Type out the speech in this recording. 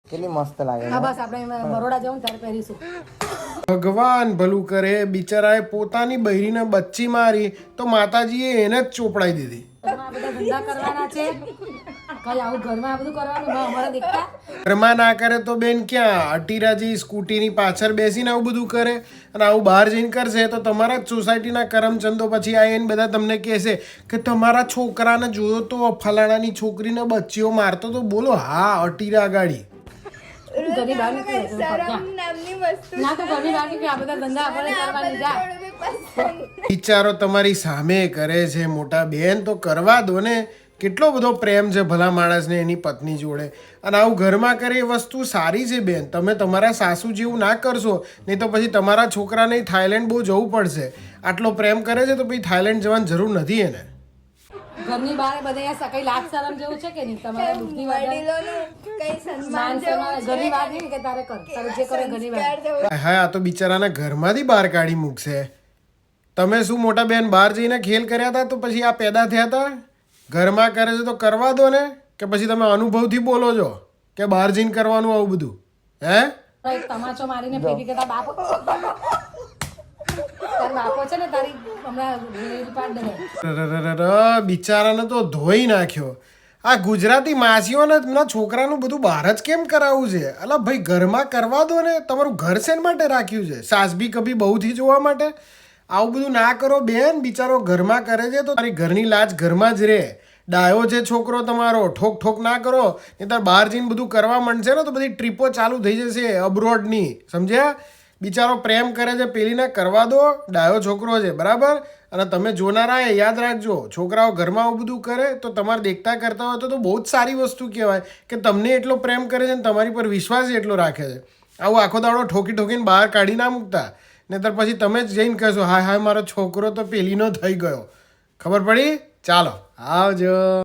કેટલી મસ્ત લાગે હા બસ આપણે બરોડા જવું ત્યારે પહેરીશું. ભગવાન ભલું કરે, બિચારાએ પોતાની બૈરીને બચ્ચી મારી તો માતાજીએ એને જ ચોપડાઈ દીધી. ઘરમાં બધા ધંધા કરવાના છે, કઈ આવું ઘરમાં આ બધું કરવાનું અમારા દેખતા. ઘરમાં ના કરે તો બેન ક્યાં અટીરાજી સ્કૂટીની પાછળ બેસીને આવું બધું કરે, અને આવું બહાર જઈને કરશે તો તમારા જ સોસાયટીના કરમચંદો પછી આવીને બધા તમને કહેશે કે તમારા છોકરાને જોયો તો ફલાણાની છોકરીને બચ્ચીઓ મારતો તો. બોલો હા અટીરા ગાડી. ઘરની બહાર નીકળી ના તો ઘરની બહાર નીકળી આ બધા ધંધા આપણે કરવાની જા. વિચારો તમારી સામે કરે છે મોટા બેન તો કરવા દો ને. કેટલો બધો પ્રેમ છે ભલા માણસને એની પત્ની જોડે, અને આવું ઘરમાં કરે એ વસ્તુ સારી છે બેન. તમે તમારા સાસુ જેવું ના કરશો નહીં તો પછી તમારા છોકરાને થાઈલેન્ડ બહુ જવું પડશે. આટલો પ્રેમ કરે છે તો પછી થાઈલેન્ડ જવાની જરૂર નથી એને. ઘરની બહાર બધા સકઈ લાજ શરમ જેવું છે કે નહીં તમારા દુઃખની વાત માન સન્માન ઘરની વાત નહીં કે તારે કર તારે જે કરે ઘરની વાત. હા આ તો બિચારાના ઘરમાંથી બહાર કાઢી મૂકશે. તમે શું મોટા બેન બહાર જઈને ખેલ કર્યા હતા તો પછી આ પેદા થયા હતા? ઘરમાં કરે છે તો કરવા દો ને, કે પછી તમે અનુભવથી બોલો છો કે બહાર જઈને કરવાનું આવું બધું? હે એક તમાચો મારીને ફેંકી કે બાપો તાર બાપો છે ને તારી હમણાં રેલ પાડ દે. બિચારાને તો ધોઈ નાખ્યો. આ ગુજરાતી માસીઓને એમના છોકરાનું બધું બહાર જ કેમ કરાવવું છે? અલા ભાઈ ઘરમાં કરવા દો ને. તમારું ઘર શેન માટે રાખ્યું છે? સાસ બી કભી બહુથી જોવા માટે? આવું બધું ના કરો બેન. બિચારો ઘરમાં કરે છે તો તારી ઘરની લાજ ઘરમાં જ રહે. ડાયો છે છોકરો તમારો, ઠોક ઠોક ના કરો નહીં તો બહાર જઈને બધું કરવા માંડશે ને તો બધી ટ્રીપો ચાલુ થઈ જશે અબ્રોડની. સમજ્યા? બિચારો પ્રેમ કરે છે પેલીને કરવા દો. ડાયો છોકરો છે બરાબર. અને તમે જોનારા યાદ રાખજો, છોકરાઓ ઘરમાં આવું બધું કરે તો તમારે દેખતા કરતા હોય તો બહુ જ સારી વસ્તુ કહેવાય કે તમને એટલો પ્રેમ કરે છે ને તમારી પર વિશ્વાસ એટલો રાખે છે. આવું આખો દાડો ઠોકી ઠોકીને બહાર કાઢી ના મૂકતા, નહીંતર પછી તમે જ જઈને કહેશો હા હા મારો છોકરો તો પેલીનો થઈ ગયો. ખબર પડી? ચાલો આવજો.